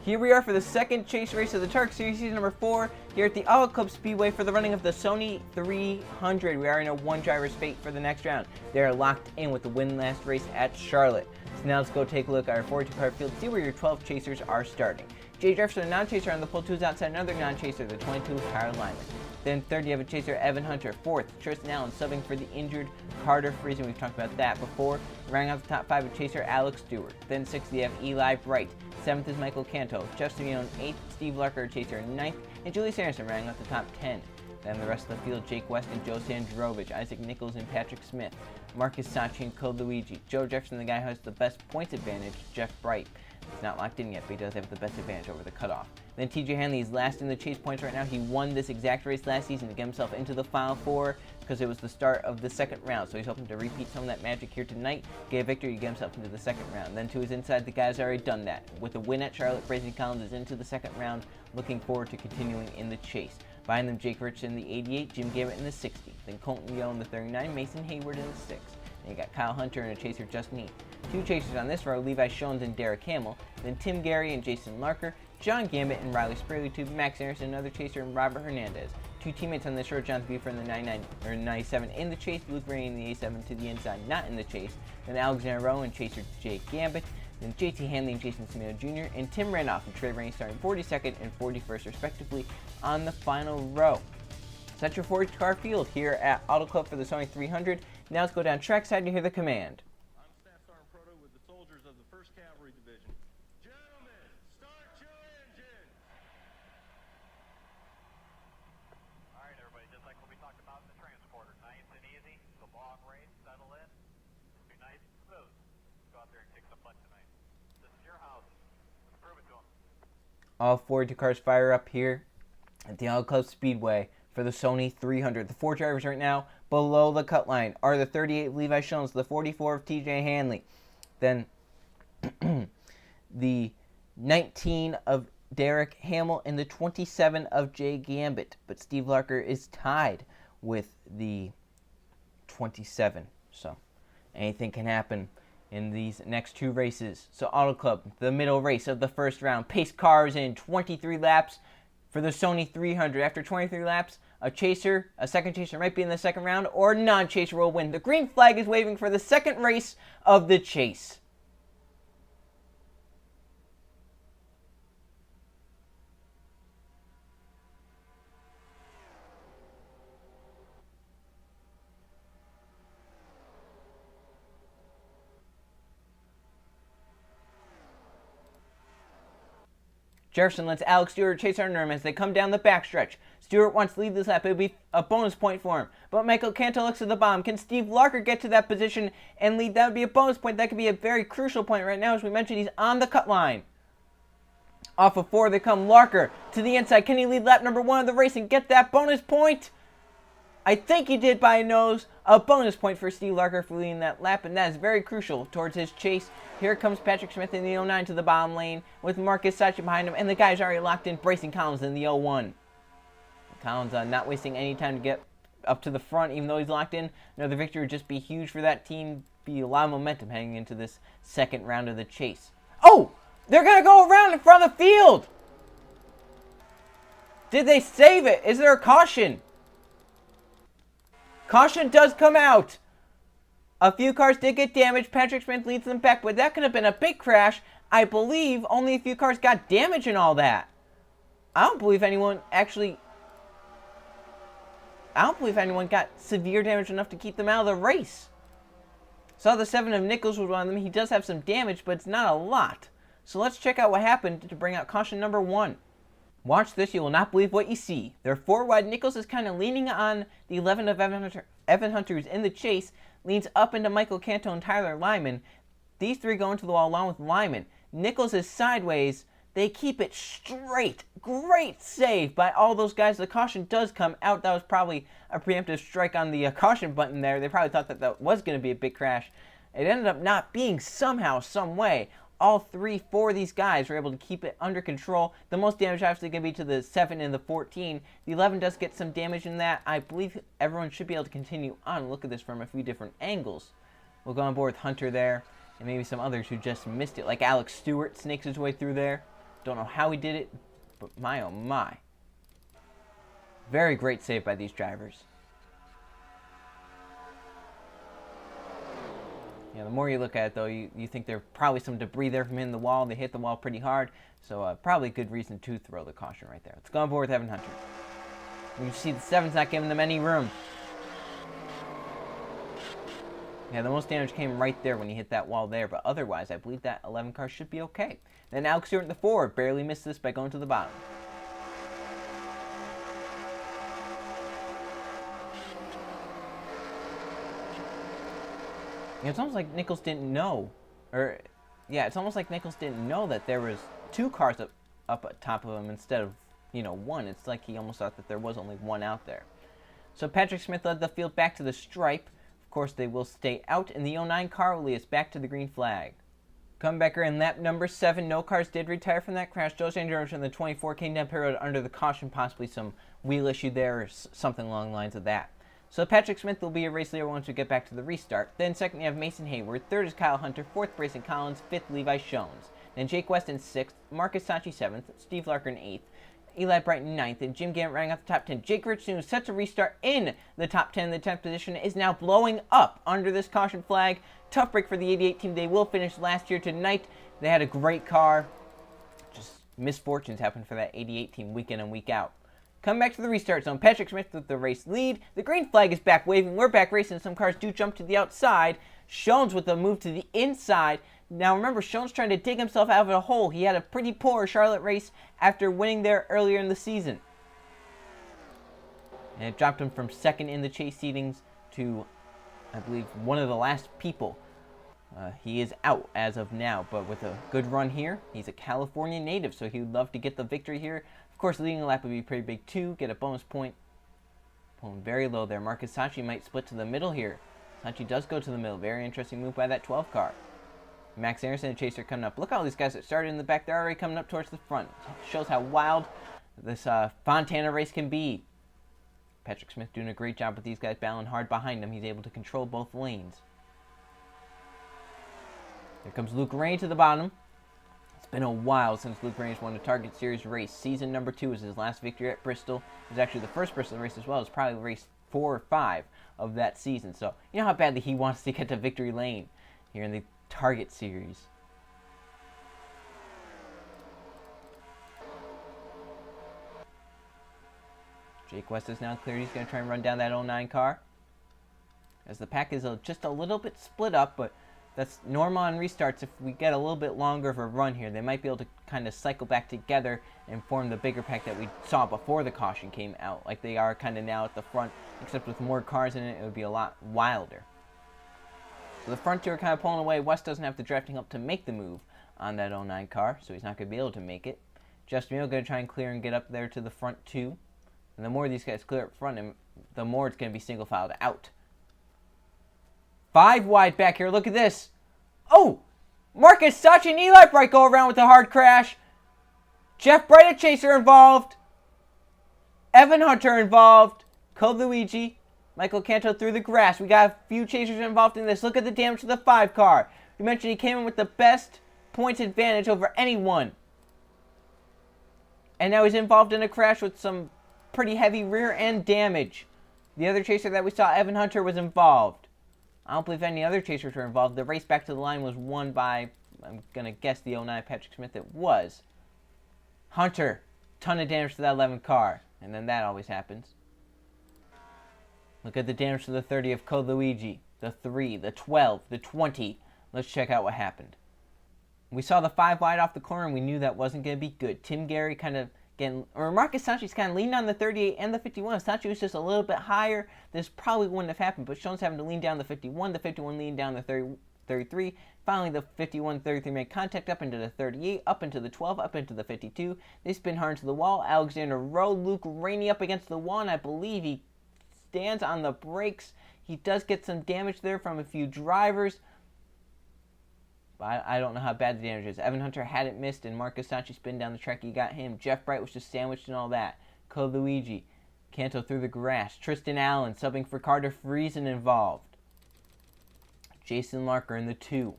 Here we are for the second chase race of the Turk Series, season number 4, here at the Auto Club Speedway for the running of the Sony 300. We are in a one-driver spate for the next round. They are locked in with the win last race at Charlotte. So now let's go take a look at our 42-car field, see where your 12 chasers are starting. Jay Jefferson, a non-chaser on the pole, 2 is outside, another non-chaser, the 22-car Lyman. Then third, you have a chaser, Evan Hunter. Fourth, Tristan Allen, subbing for the injured Carter Friesen. We've talked about that before. Rounding out the top 5, a chaser, Alex Stewart. Then sixth, you have Eli Bright. Seventh is Michael Canto. Jeff Simeone, 8th, Steve Larker, chaser, 9th, and Julius Anderson rounding out the top 10. Then the rest of the field, Jake West and Joe Sandrovich, Isaac Nichols and Patrick Smith, Marcus Sachi and Code Luigi. Joe Jefferson, the guy who has the best points advantage, Jeff Bright. He's not locked in yet, but he does have the best advantage over the cutoff. Then TJ Hanley is last in the chase points right now. He won this exact race last season to get himself into the Final Four because it was the start of the second round. So he's hoping to repeat some of that magic here tonight, get a victory, get himself into the second round. Then to his inside, the guy's already done that. With a win at Charlotte, Brayson Collins is into the second round, looking forward to continuing in the chase. Behind them, Jake Richardson in the 88, Jim Gabbett in the 60. Then Colton Yo in the 39, Mason Hayward in the 6. Then you got Kyle Hunter and a chaser, Justin Eat. 2 chasers on this row, Levi Schoens and Derek Hamill. Then Tim Gary and Jason Larker, John Gambit and Riley Spraley. 2, Max Anderson, another chaser, and Robert Hernandez. 2 teammates on this row, Jonathan Buford in the 97 in the chase, Luke Ray in the A7 to the inside, not in the chase. Then Alexander Rowe and chaser Jake Gambit. Then JT Hanley and Jason Simeone Jr. and Tim Randolph and Trey Rainey starting 42nd and 41st respectively on the final row. So that's your 40-car field here at Auto Club for the Sony 300. Now let's go down trackside and hear the command. I'm Staff Sergeant Proto with the soldiers of the 1st Cavalry Division. Gentlemen, start your engines! All right, everybody, just like what we talked about in the transporter, nice and easy, the long race, settle in, be nice and smooth. Go out there and kick some butt tonight. This is your house. Let's prove it to them. All 42 cars fire up here at the Auto Club Speedway for the Sony 300. The 4 drivers right now below the cut line are the 38 of Levi Schoens, the 44 of TJ Hanley, then the 19 of Derek Hamill, and the 27 of Jay Gambit. But Steve Larker is tied with the 27. So anything can happen in these next 2 races. So Auto Club, the middle race of the first round. Pace cars in 23 laps for the Sony 300. After 23 laps, a second chaser might be in the second round, or a non-chaser will win. The green flag is waving for the second race of the chase. Jefferson lets Alex Stewart chase under him as they come down the backstretch. Stewart wants to lead this lap. It would be a bonus point for him. But Michael Canto looks at the bomb. Can Steve Larker get to that position and lead? That would be a bonus point. That could be a very crucial point right now. As we mentioned, he's on the cut line. Off of 4, they come. Larker to the inside. Can he lead lap number 1 of the race and get that bonus point? I think he did by a nose. A bonus point for Steve Larker for leading that lap, and that is very crucial towards his chase. Here comes Patrick Smith in the 09 to the bottom lane with Marcus Sachi behind him, and the guy's already locked in, Brayson Collins in the 01. Collins not wasting any time to get up to the front, even though he's locked in. Another victory would just be huge for that team, be a lot of momentum heading into this second round of the chase. Oh! They're going to go around in front of the field! Did they save it? Is there a caution? Caution does come out. A few cars did get damaged. Patrick Smith leads them back, but that could have been a big crash. I believe only a few cars got damaged and all that. I don't believe anyone got severe damage enough to keep them out of the race. Saw the 7 of Nichols was one of them. He does have some damage, but it's not a lot. So let's check out what happened to bring out caution number 1. Watch this, you will not believe what you see. Their 4 wide. Nichols is kind of leaning on the 11 of Evan Hunter, who's in the chase, leans up into Michael Canto and Tyler Lyman. These 3 go into the wall along with Lyman. Nichols is sideways. They keep it straight. Great save by all those guys. The caution does come out. That was probably a preemptive strike on the caution button there. They probably thought that that was going to be a big crash. It ended up not being somehow, some way. All 4 of these guys were able to keep it under control. The most damage obviously going to be to the 7 and the 14. The 11 does get some damage in that. I believe everyone should be able to continue on. Look at this from a few different angles. We'll go on board with Hunter there, and maybe some others who just missed it, like Alex Stewart snakes his way through there. Don't know how he did it, but my oh my. Very great save by these drivers. Yeah, the more you look at it, though, you think there's probably some debris there from hitting the wall. They hit the wall pretty hard, so probably a good reason to throw the caution right there. Let's go on board with Evan Hunter. You see the 7's not giving them any room. Yeah, the most damage came right there when he hit that wall there, but otherwise, I believe that 11 car should be okay. Then Alex Stewart in the 4 barely missed this by going to the bottom. It's almost like Nichols didn't know, it's almost like Nichols didn't know that there was 2 cars up top of him instead of, 1. It's like he almost thought that there was only 1 out there. So Patrick Smith led the field back to the stripe. Of course, they will stay out, and the 09 car will lead us back to the green flag. Comebacker in lap number 7. No cars did retire from that crash. Joe Sanders in the 24 came down pit road under the caution, possibly some wheel issue there or something along the lines of that. So Patrick Smith will be a race leader once we get back to the restart. Then second you have Mason Hayward. Third is Kyle Hunter. Fourth, Brayson Collins. Fifth, Levi Shones. Then Jake West in 6th. Marcus Sachi 7th. Steve Larker in 8th. Eli Brighton 9th, and Jim Gant running out the top 10. Jake Richardson, who's set to restart in the top 10 in the 10th position, is now blowing up under this caution flag. Tough break for the 88 team. They will finish last year tonight. They had a great car. Just misfortunes happen for that 88 team week in and week out. Come back to the restart zone. Patrick Smith with the race lead. The green flag is back waving. We're back racing. Some cars do jump to the outside. Shones with a move to the inside. Now remember, Shones trying to dig himself out of a hole. He had a pretty poor Charlotte race after winning there earlier in the season. And it dropped him from 2nd in the chase seedings to, I believe, one of the last people. He is out as of now, but with a good run here. He's a California native, so he would love to get the victory here. Of course, leading a lap would be pretty big too. Get a bonus point. Pulling very low there. Marcus Sachi might split to the middle here. Sachi does go to the middle. Very interesting move by that 12 car. Max Anderson and Chaser coming up. Look at all these guys that started in the back. They're already coming up towards the front. Shows how wild this Fontana race can be. Patrick Smith doing a great job with these guys battling hard behind him. He's able to control both lanes. Here comes Luke Rain to the bottom. It's been a while since Luke Rain's won a Target Series race. Season number 2 was his last victory at Bristol. It was actually the first Bristol race as well. It's probably race 4 or 5 of that season. So you know how badly he wants to get to victory lane here in the Target Series. Jake West is now cleared. He's going to try and run down that 09 car. As the pack is just a little bit split up, but that's normal on restarts. If we get a little bit longer of a run here, they might be able to kind of cycle back together and form the bigger pack that we saw before the caution came out, like they are kind of now at the front, except with more cars in it, it would be a lot wilder. So the front two are kind of pulling away. West doesn't have the drafting up to make the move on that 09 car, so he's not going to be able to make it. Justin Meal going to try and clear and get up there to the front two. And the more these guys clear up front, the more it's going to be single filed out. 5 wide back here. Look at this. Oh! Marcus Sachi and Eli Bright go around with a hard crash. Jeff Bright, a chaser, involved. Evan Hunter involved. Code Luigi. Michael Canto through the grass. We got a few chasers involved in this. Look at the damage to the 5 car. We mentioned he came in with the best points advantage over anyone. And now he's involved in a crash with some pretty heavy rear end damage. The other chaser that we saw, Evan Hunter, was involved. I don't believe any other chasers were involved. The race back to the line was won by, I'm going to guess, the 09 Patrick Smith. It was. Hunter, ton of damage to that 11 car. And then that always happens. Look at the damage to the 30 of Code Luigi. The 3, the 12, the 20. Let's check out what happened. We saw the 5 wide off the corner, and we knew that wasn't going to be good. Tim Gary kind of getting, or Marcus Sachi's kind of leaning on the 38 and the 51. If Sachi was just a little bit higher, this probably wouldn't have happened. But Shone's having to lean down the 51 leaning down the 33. Finally, the 51-33 made contact up into the 38, up into the 12, up into the 52. They spin hard into the wall. Alexander Rowe, Luke Rainey up against the wall, and I believe he stands on the brakes. He does get some damage there from a few drivers. But I don't know how bad the damage is. Evan Hunter hadn't missed, and Marcus Sachi spin down the track. He got him. Jeff Bright was just sandwiched and all that. Code Luigi. Canto through the grass. Tristan Allen subbing for Carter Friesen involved. Jason Larker in the 2.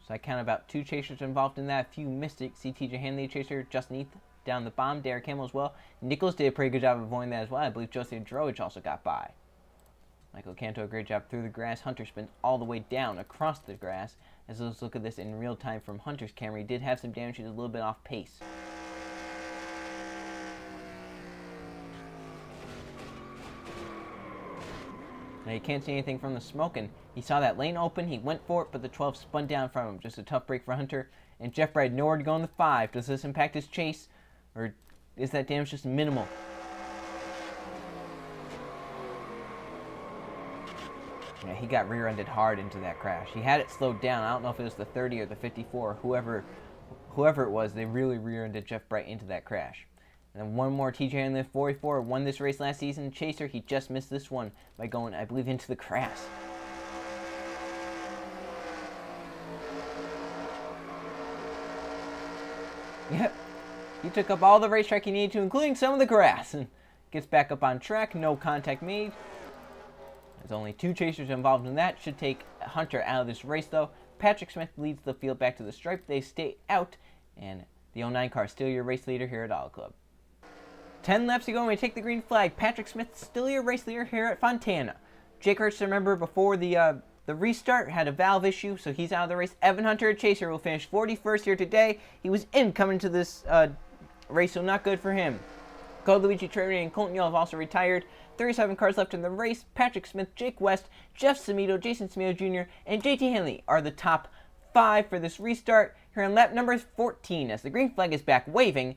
So I count about 2 chasers involved in that. A few missed it. See TJ Hanley chaser, Justin Heath down the bomb, Derek Hamill as well. Nichols did a pretty good job of avoiding that as well. I believe Jose Drowich also got by. Michael Canto, a great job through the grass. Hunter spin all the way down across the grass. As let's look at this in real time from Hunter's camera. He did have some damage. He was a little bit off pace. Now you can't see anything from the smoke, and he saw that lane open. He went for it, but the 12 spun down from him. Just a tough break for Hunter. And Jeff Brad nowhere to go in the 5. Does this impact his chase, or is that damage just minimal? Yeah, he got rear-ended hard into that crash. He had it slowed down. I don't know if it was the 30 or the 54. Whoever it was, they really rear-ended Jeff Bright into that crash. And then one more, TJ in the 44, won this race last season. Chaser, he just missed this one by going, I believe, into the grass. Yep, he took up all the racetrack he needed to, including some of the grass, and gets back up on track. No contact made. There's only 2 chasers involved in that. Should take Hunter out of this race, though. Patrick Smith leads the field back to the stripe. They stay out, and the 09 car still your race leader here at Auto Club. 10 laps to go, and we take the green flag. Patrick Smith still your race leader here at Fontana. Jake Hurts, remember, before the restart, had a valve issue, so he's out of the race. Evan Hunter, a chaser, will finish 41st here today. He was in coming to this race, so not good for him. Code Luigi Trevi and Colton Yell have also retired. 37 cars left in the race. Patrick Smith, Jake West, Jeff Samito, Jason Samito Jr., and JT Henley are the top 5 for this restart here on lap number 14 as the green flag is back waving.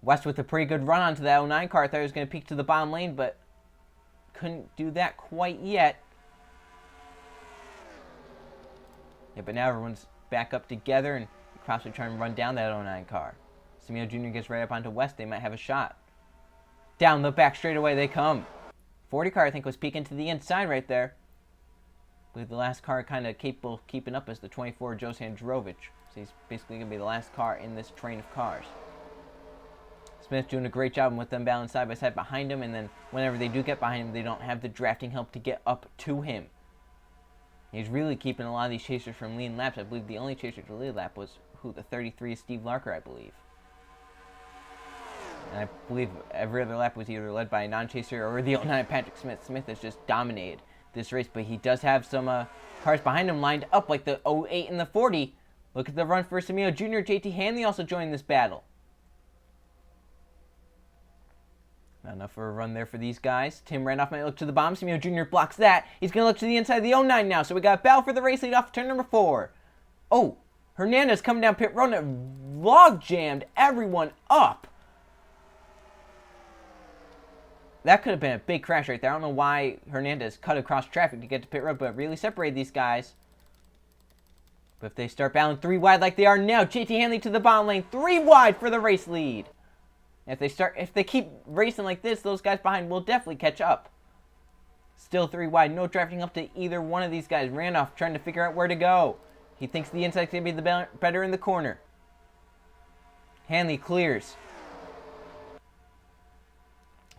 West with a pretty good run onto that 09 car. I thought he was going to peek to the bottom lane, but couldn't do that quite yet. Yeah, but now everyone's back up together and possibly trying to run down that 09 car. Samito Jr. gets right up onto West. They might have a shot. Down the back straightaway they come. 40 car, I think, was peeking to the inside right there. I believe the last car kind of capable of keeping up is the 24 Josan Drovic. So he's basically going to be the last car in this train of cars. Smith doing a great job with them balanced side by side behind him, and then whenever they do get behind him, they don't have the drafting help to get up to him. He's really keeping a lot of these chasers from lean laps. I believe the only chaser to lead lap was, the 33 is Steve Larker, I believe. And I believe every other lap was either led by a non-chaser or the 09 Patrick Smith. Smith has just dominated this race, but he does have some cars behind him lined up like the 08 and the 40. Look at the run for Samito Jr. JT Hanley also joined this battle. Not enough for a run there for these guys. Tim Randolph might look to the bottom. Samito Jr. blocks that. He's going to look to the inside of the 09 now. So we got a battle for the race lead off turn number 4. Oh, Hernandez coming down pit road and log jammed everyone up. That could have been a big crash right there. I don't know why Hernandez cut across traffic to get to pit road, but really separated these guys. But if they start battling 3 wide like they are now, JT Hanley to the bottom lane, 3 wide for the race lead. If they keep racing like this, those guys behind will definitely catch up. Still 3 wide, no drafting up to either one of these guys. Randolph trying to figure out where to go. He thinks the inside's going to be the better in the corner. Hanley clears.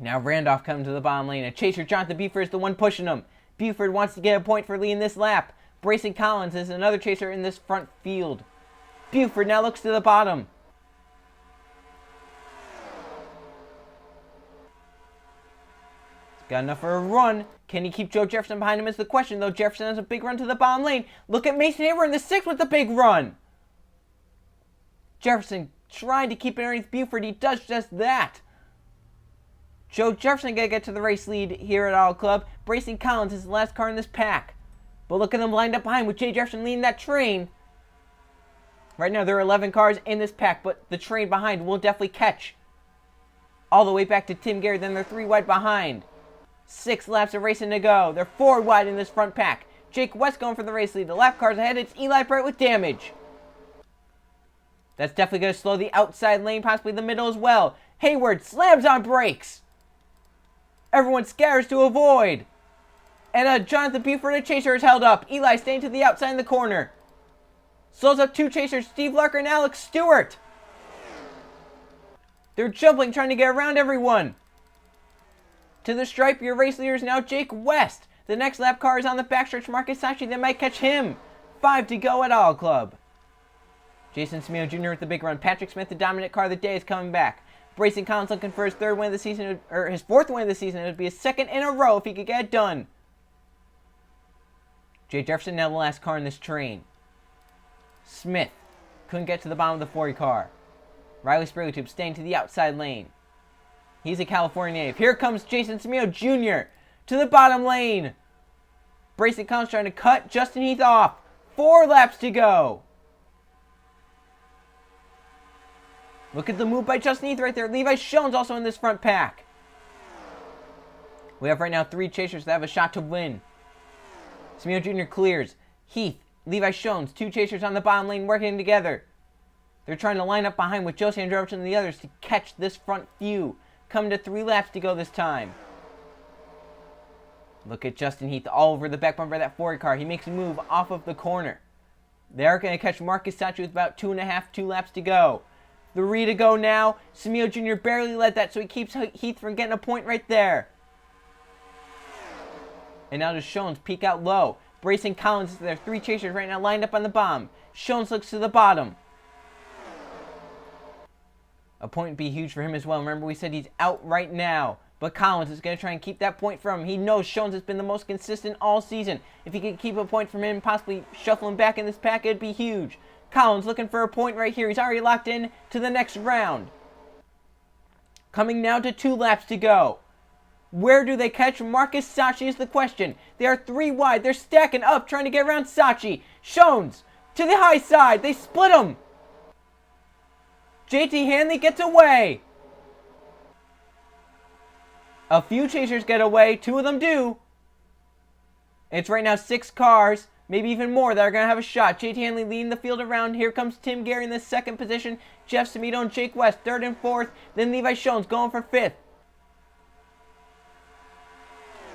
Now Randolph coming to the bottom lane. A chaser, Jonathan Buford, is the one pushing him. Buford wants to get a point for leading this lap. Brayson Collins is another chaser in this front field. Buford now looks to the bottom. Got enough for a run. Can he keep Joe Jefferson behind him is the question, though. Jefferson has a big run to the bottom lane. Look at Mason Haber in the 6th with the big run. Jefferson trying to keep it underneath Buford. He does just that. Joe Jefferson going to get to the race lead here at Auto Club. Brayson Collins is the last car in this pack. But look at them lined up behind with Jay Jefferson leading that train. Right now there are 11 cars in this pack, but the train behind will definitely catch. All the way back to Tim Garrett, then they're 3 wide behind. 6 laps of racing to go. They're 4 wide in this front pack. Jake West going for the race lead. The lap cars ahead. It's Eli Bright with damage. That's definitely going to slow the outside lane, possibly the middle as well. Hayward slams on brakes. Everyone scatters to avoid. And Jonathan Buford, a chaser, is held up. Eli staying to the outside in the corner. Slows up 2 chasers, Steve Larker and Alex Stewart. They're jumping, trying to get around everyone. To the stripe, your race leader is now Jake West. The next lap car is on the backstretch. Marcus Sachi, they might catch him. 5 to go at Auto Club. Jason Smeo Jr. with the big run. Patrick Smith, the dominant car of the day, is coming back. Brayson Collins looking for his third win of the season, or his fourth win of the season. It would be his second in a row if he could get it done. Jay Jefferson now the last car in this train. Smith couldn't get to the bottom of the 40 car. Riley Sprague staying to the outside lane. He's a California native. Here comes Jason Smeo Jr. to the bottom lane. Brayson Collins trying to cut Justin Heath off. 4 laps to go. Look at the move by Justin Heath right there. Levi Schoen's also in this front pack. We have right now 3 chasers that have a shot to win. Smeo Jr. clears. Heath, Levi Schoen's, 2 chasers on the bottom lane working together. They're trying to line up behind with Joe Sandrovich and the others to catch this front few. Coming to 3 laps to go this time. Look at Justin Heath all over the back bumper of that Ford car. He makes a move off of the corner. They're going to catch Marcus Sachi with about 2 laps to go. 3 to go now. Smeo Jr. barely led that, so he keeps Heath from getting a point right there. And now just Schoen's peek out low. Brayson Collins, there are 3 chasers right now lined up on the bomb. Schoen's looks to the bottom. A point would be huge for him as well. Remember, we said he's out right now. But Collins is going to try and keep that point from him. He knows Schoen's has been the most consistent all season. If he could keep a point from him, possibly shuffle him back in this pack, it'd be huge. Collins looking for a point right here. He's already locked in to the next round. Coming now to 2 laps to go. Where do they catch Marcus Sachi is the question. They are 3 wide. They're stacking up, trying to get around Sachi. Schoen's to the high side. They split him. JT Hanley gets away. A few chasers get away. 2 of them do. It's right now 6 cars, maybe even more, that are going to have a shot. JT Hanley leading the field around. Here comes Tim Gary in the 2nd position. Jeff Semito and Jake West 3rd and 4th. Then Levi Schoen's going for 5th.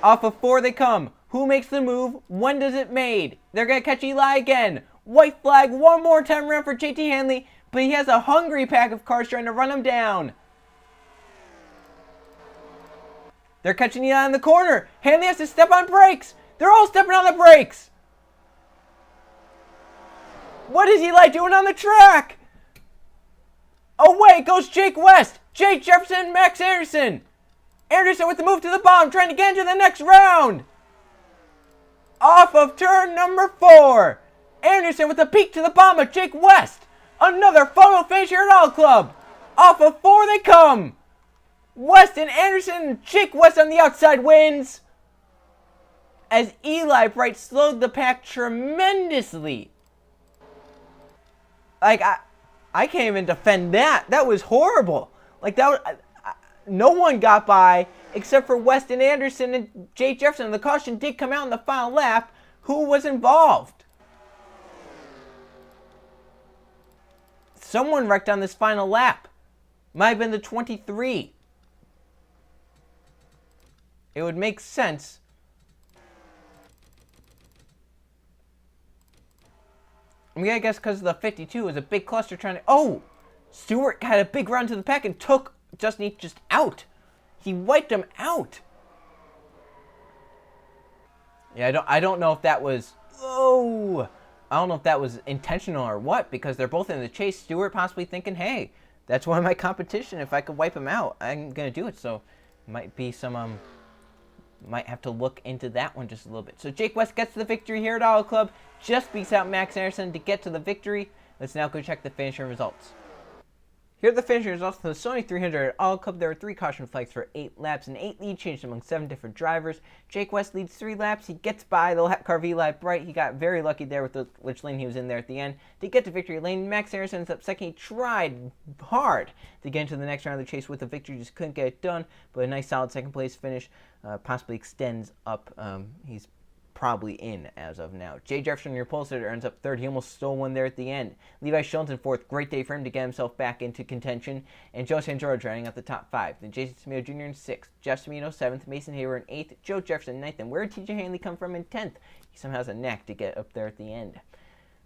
Off of 4 they come. Who makes the move? When does it made? They're going to catch Eli again. White flag one more time around for JT Hanley, but he has a hungry pack of cars trying to run him down. They're catching Eli in the corner. Hanley has to step on brakes. They're all stepping on the brakes. What is Eli doing on the track? Away goes Jake West. Jake Jefferson, Max Anderson. Anderson with the move to the bottom, trying to get into the next round. Off of turn number 4. Anderson with a peek to the bottom of Jake West. Another photo finish here at Auto Club. Off of 4 they come. West and Anderson, Jake West on the outside wins. As Eli Bright slowed the pack tremendously. Like, I can't even defend that. That was horrible. Like, that was, no one got by except for West and Anderson and Jake Jefferson. The caution did come out in the final lap. Who was involved? Someone wrecked on this final lap. Might have been the 23. It would make sense. I mean, I guess because the 52 was a big cluster trying to... Oh! Stewart had a big run to the pack and took Justin Heath just out. He wiped him out. Yeah, I don't know if that was... Oh! I don't know if that was intentional or what, because they're both in the chase. Stewart possibly thinking, hey, that's one of my competition. If I could wipe him out, I'm going to do it. So, might be some... Might have to look into that one just a little bit. So Jake West gets the victory here at Auto Club. Just beats out Max Anderson to get to the victory. Let's now go check the finishing results. Here are the finishing results for the Sony 300 at Auto Club. There were 3 caution flags for 8 laps and 8 lead changes among 7 different drivers. Jake West leads 3 laps. He gets by the lap car of Eli Bright. He got very lucky there with which lane he was in there at the end to get to victory lane. Max Anderson ends up second. He tried hard to get into the next round of the chase with the victory. Just couldn't get it done. But a nice solid second place finish. Possibly extends up. He's probably in as of now. Jay Jefferson, your pole sitter, ends up 3rd. He almost stole one there at the end. Levi Schoen's in 4th. Great day for him to get himself back into contention. And Joe Sandrovich rounding out the top 5. Then Jason Smeo Jr. in 6th. Jeff Semito 7th. Mason Hayward in 8th. Joe Jefferson 9th. And where did TJ Hanley come from in 10th? He somehow has a knack to get up there at the end.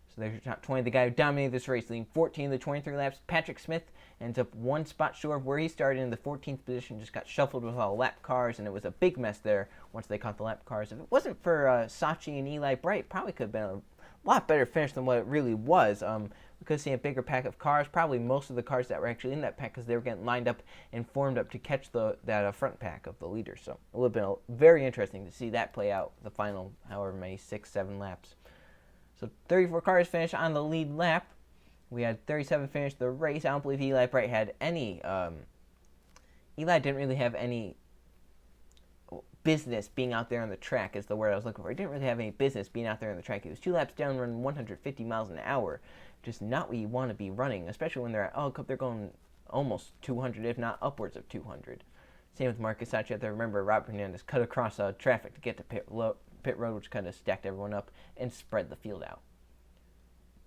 So there's your top 20. The guy who dominated this race, leading 14 of the 23 laps. Patrick Smith ends up 1 spot short of where he started in the 14th position. Just got shuffled with all the lap cars, and it was a big mess there once they caught the lap cars. If it wasn't for Sachi and Eli Bright, probably could have been a lot better finish than what it really was. We could see a bigger pack of cars, probably most of the cars that were actually in that pack, because they were getting lined up and formed up to catch that front pack of the leaders. So it would have been very interesting to see that play out the final, however many, 6-7 laps. So 34 cars finished on the lead lap. We had 37 finish the race. I don't believe Eli Bright had any. Eli didn't really have any business being out there on the track, is the word I was looking for. He didn't really have any business being out there on the track. He was 2 laps down, running 150 miles an hour. Just not what you want to be running, especially when they're at Auto Cup. They're going almost 200, if not upwards of 200. Same with Marcus Sachi. You have to remember, Robert Hernandez cut across traffic to get to pit road, which kind of stacked everyone up and spread the field out.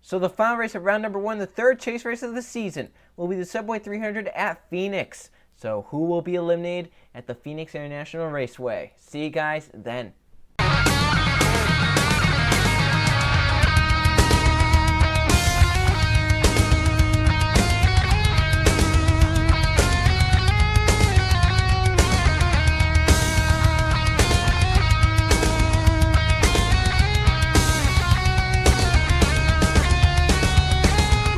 So the final race of round number 1, the third chase race of the season, will be the Subway 300 at Phoenix. So who will be eliminated at the Phoenix International Raceway? See you guys then.